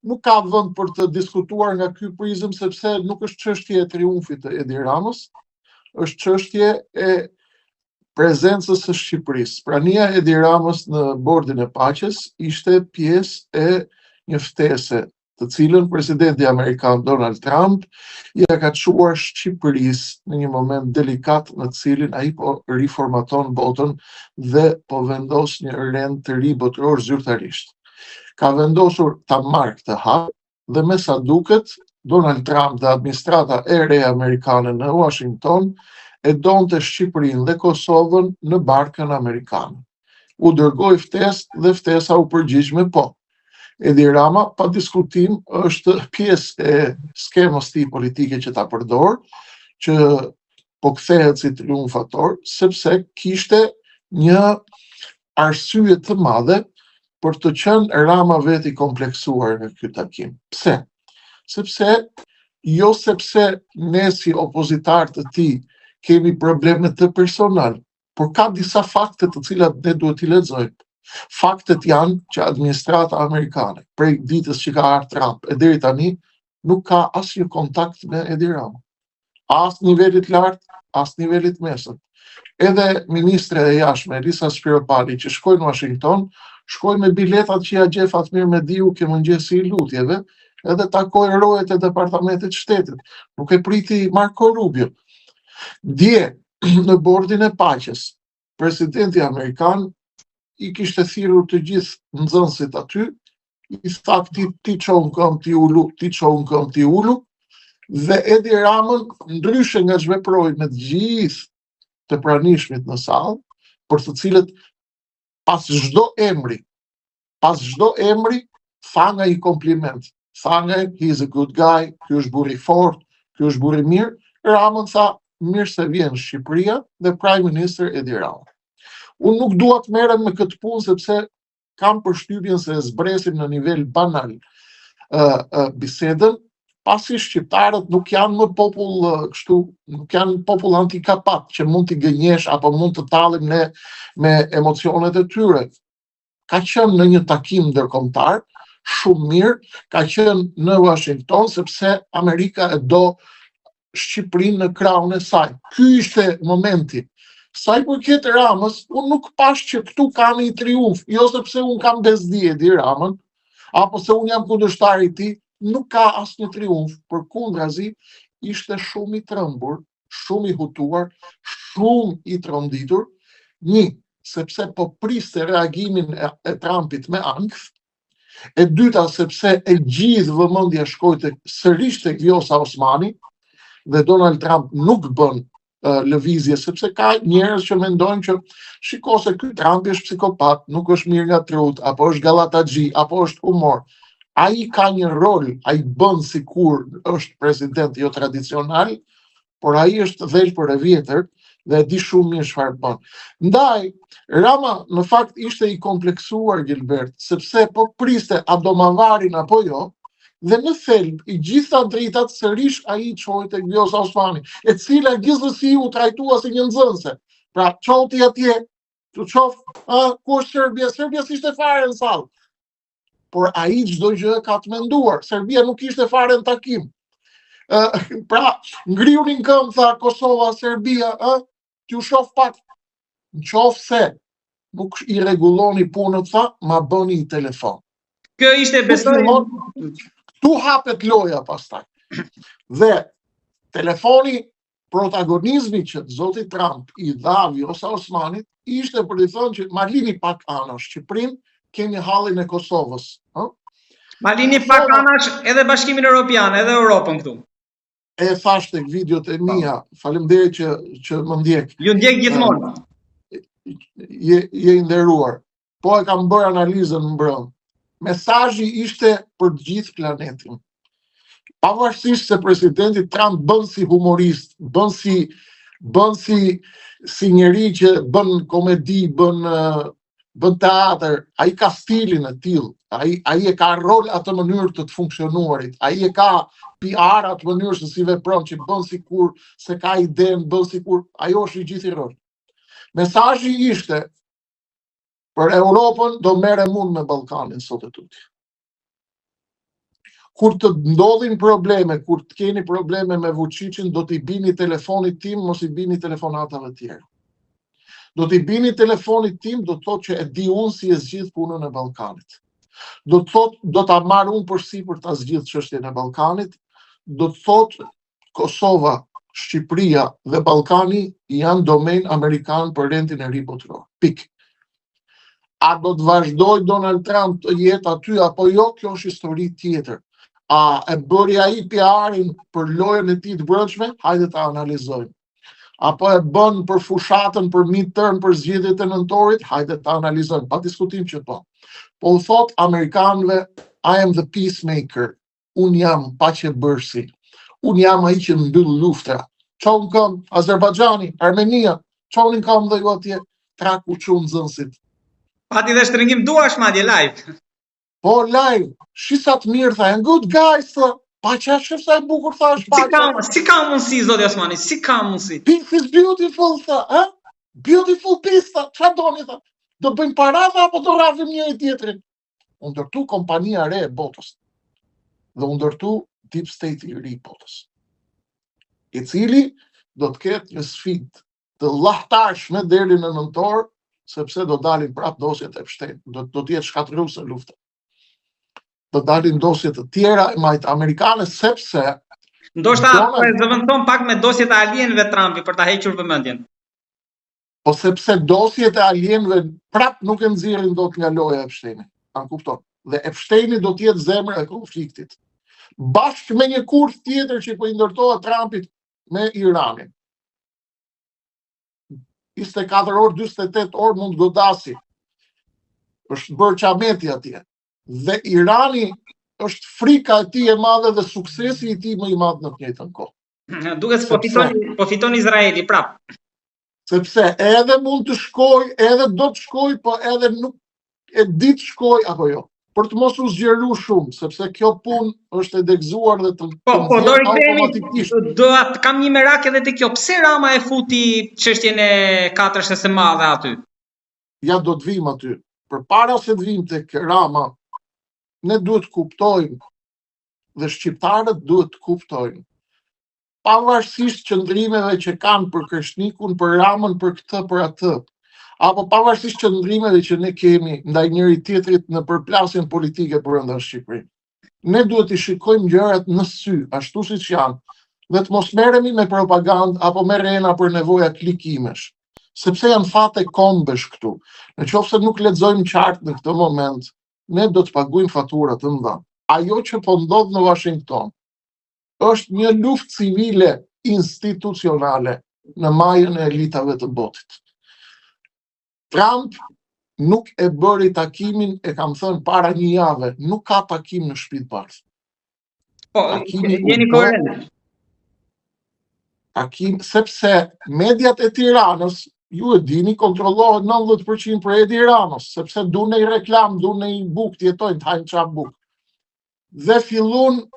nuk ka vend për të diskutuar nga ky prizëm, sepse nuk është çështje e triumfit të Edi Ramës, është çështje e prezencës së Shqipërisë. Prania e Edi Ramës në Bordin e Paqes ishte pjesë e një ftese të cilën presidenti amerikan Donald Trump ja ka çuar Shqipërisë në një moment delikat në cilin ai po riformaton botën dhe po vendos një rend të ri botëror zyrtarisht. Ka vendosur ta marrë këtë hap dhe me sa duket Donald Trump dhe administrata e re amerikane në Washington e donte Shqipërinë dhe Kosovën në barkën amerikane. U dërgoi ftesë dhe ftesa u përgjigj me po. Edi Rama, pa diskutim, është pjesë e skemës tij politike që ta përdor, që po kthehet si triumfator, sepse kishte një arsye të madhe për të qenë Rama veti kompleksuar në ky takim. Pse? Sepse ne si opozitar të tij kemi probleme të personal, por ka disa fakte të cilat ne duhet t'i lexojmë. Faktet janë që administrata amerikane, prej ditës që ka ardhur Trump e deri tani, nuk ka asnjë kontakt me Edi Rama. As nivelit lart, as nivelit mesët. Edhe ministre e jashtme, Elisa Spiropali, që shkoi në Washington, shkoi me biletat që ja gje Fatmir Mediu ke mëngjesi i lutjeve, edhe takoi rojet e Departamentit Shtetit. Nuk e priti Marco Rubio. Dje, në Bordin e Paqes, presidenti amerikan i kishte thirrur të gjithë nxënësit aty, i tha ti çon këmbë ti ulu, ti çon këmbë ti ulu, dhe Edi Ramën, ndryshe nga zhveproi me të gjithë të pranishmit në sallë, për të cilët pas çdo emri tha nga i kompliment, tha nga he's a good guy, ky është burr i fortë, ky është burr i mirë. Ramën tha mirë se vjen Shqipëria dhe Prime Minister Edi Rama. Unë nuk dua të merrem me këtë punë sepse kam përshtypjen se e zbresim në nivel banal bisedën, pasi shqiptarët nuk janë më popull kështu, nuk janë popull antikapat që mund t'i gënjesh apo mund të tallim ne me emocionet e tyre. Ka qenë në një takim ndërkombëtar shumë mirë, ka qenë në Washington sepse Amerika e do Shqipërinë në krahun e saj. Ky ishte momenti. Sa i përket Ramës, unë nuk pash që këtu ka një triumf, jo sepse unë kam bezdi Edi Ramën, apo se unë jam kundërshtar i tij, nuk ka asnjë triumf, përkundrazi ishte shumë i trembur, shumë i hutuar, shumë i tronditur. Një, sepse po priste reagimin e Trumpit me ankth. E dyta, sepse e gjithë vëmendja shkoi sërish tek Vjosa Osmani, dhe Donald Trump nuk bën lëvizje, sepse ka njerëz që mendojnë që shiko se ky Trump është psikopat, nuk është mirë nga trut, apo është gallataxhi, apo është humor. Ai ka një rol, ai bën sikur është president jo tradicional, por ai është dhelpër e vjetër dhe e di shumë mirë çfarë bën. Ndaj, Rama në fakt ishte i kompleksuar Gilbert, sepse po priste a do ma varin apo jo, dhe në thelb i gjitha dritat sërish ai çoi tek Vjosa Osmani, e cila gjithsesi u trajtua si një nxënëse. Pra çoti atje, tu çof, ku është Serbia? Serbia s'ishte fare në sallë. Por ai çdo gjë ka të menduar. Serbia nuk ishte fare në takim. Pra, ngriunin këmbë, tha Kosova, Serbia, t'ju shoh pak. Nëse nuk i rregulloni punën, tha, ma bëni i telefon. Kjo ishte besoj. Tu hapet loja pastaj. Dhe telefoni, protagonizmi që zoti Trump i dha Vjosa Osmanit, ishte për të thënë që ma lini pak anash Shqipërinë, kemi hallin e Kosovës. Ma lini pak anash edhe Bashkimin Evropian, edhe Europën këtu. E thash tek videot e mia, faleminderit që më ndjek. Ju ndjek gjithmonë. Je i nderuar. Po e kam bërë analizën mbrëm. Mesazhi ishte për të gjithë planetin. Pavarësisht se presidenti Trump bën si humorist, bën si njeri që bën komedi, bën teatr, ai ka stilin e tillë, ai e ka rol atë mënyrë të funksionuarit, ai e ka PR atë mënyrë se si vepron, që bën sikur se ka idenë, bën sikur ajo është i gjithë i rol. Mesazhi ishte për Europën do merrem unë me Ballkanin sot e tuti. Kur të ndodhin probleme, kur të keni probleme me Vučićin, do t'i bini telefonit tim, mos i bini telefonatave tjerë. Do t'i bini telefonit tim, do të thotë që e di unë si e zgjidh punën e Ballkanit. Do të thotë, do ta marr unë përsipër ta zgjidh çështjen e Ballkanit, do të thotë Kosova, Shqipëria dhe Ballkani janë domen amerikan për rendin e ri botëror. Pik. A do të vazhdoj Donald Trump të jetë aty apo jo, kjo është histori tjetër. A e bëri ai PR-in për lojën e tij të brendshme? Hajde ta analizojmë. Apo e bën për fushatën, për midterm, për zgjedhjet e nëntorit? Hajde ta analizojmë, pa diskutim që po. Po u thot amerikanëve, I am the peacemaker. Unë jam paqebërësi. Unë jam ai që mbyll luftra. Çon këmbë Azerbajxhani, Armenia, çonin këmbë dhe ju atje traku çun nxënësit. Pati dhe shtrëngim duash madje live. Po live, shisa të mirë tha, and good guys, tha. Pa qashë sa e bukur thash, Si ka mundësi, zoti Osmani, si ka mundësi? Peace is beautiful, tha, ha? Beautiful peace, tha, çfarë doni, tha? Do bëjmë parada apo do rrafim njëri tjetrin? U ndërtu kompania re e botës. Dhe u ndërtu deep state i ri botës. I cili do të ketë një sfidë të llahtarshme deri në nëntor, sepse do dalin prap dosjet e Epstein, do të jetë shkatërruese lufta. Do dalin dosje të tjera majt amerikane, sepse ndoshta po e zëvendëson pak me dosjet e alienëve Trumpi për ta hequr vëmendjen. Po sepse dosjet e alienëve prap nuk e nxjerrin dot nga loja e Epsteinit. A kupton? Dhe Epsteini do të jetë zemra e konfliktit. Bashkë me një kurth tjetër që po i ndërtohet Trumpit me Iranin. 24 orë, 48 orë mund godasi. Është bërë qameti atje. Dhe Irani është frika e tij e madhe dhe suksesi i tij më i madh në të njëjtën kohë. Duket se po fiton Izraeli prap. Sepse edhe mund të shkoj, edhe do të shkoj, po edhe nuk e di të shkoj apo jo. Për të mos u zgjeru shumë, sepse kjo punë është e degëzuar dhe të po do rikthehemi. Kam një merak edhe te kjo. Pse Rama e futi çështjen e katërshës së madhe aty? Ja do të vim aty. Përpara se të vim tek Rama, ne duhet të kuptojmë dhe shqiptarët duhet të kuptojnë. Pavarësisht qëndrimeve që kanë për Kreshnikun, për Ramën, për këtë, për atë, apo pavarësisht qëndrimeve që ne kemi ndaj njëri tjetrit në përplasjen politike brenda Shqipërisë. Ne duhet të shikojmë gjërat në sy, ashtu siç janë, dhe të mos merremi me propagandë apo me rena për nevoja klikimesh, sepse janë fate kombesh këtu. Nëse nuk lexojmë qartë në këtë moment, ne do të paguajmë fatura të mëdha. Ajo që po ndodh në Washington është një luftë civile institucionale në majën e elitave të botit. Trump nuk e bëri takimin, e kam thënë para një jave, nuk ka takim në Shtëpinë e Bardhë. Po, jeni korrekt. Takim, sepse mediat e Tiranës, ju e dini, kontrollohet 90% për Edi Ranos, sepse du në i reklam, du në i buk, të jetojnë, të hajnë qa buk. Dhe fillun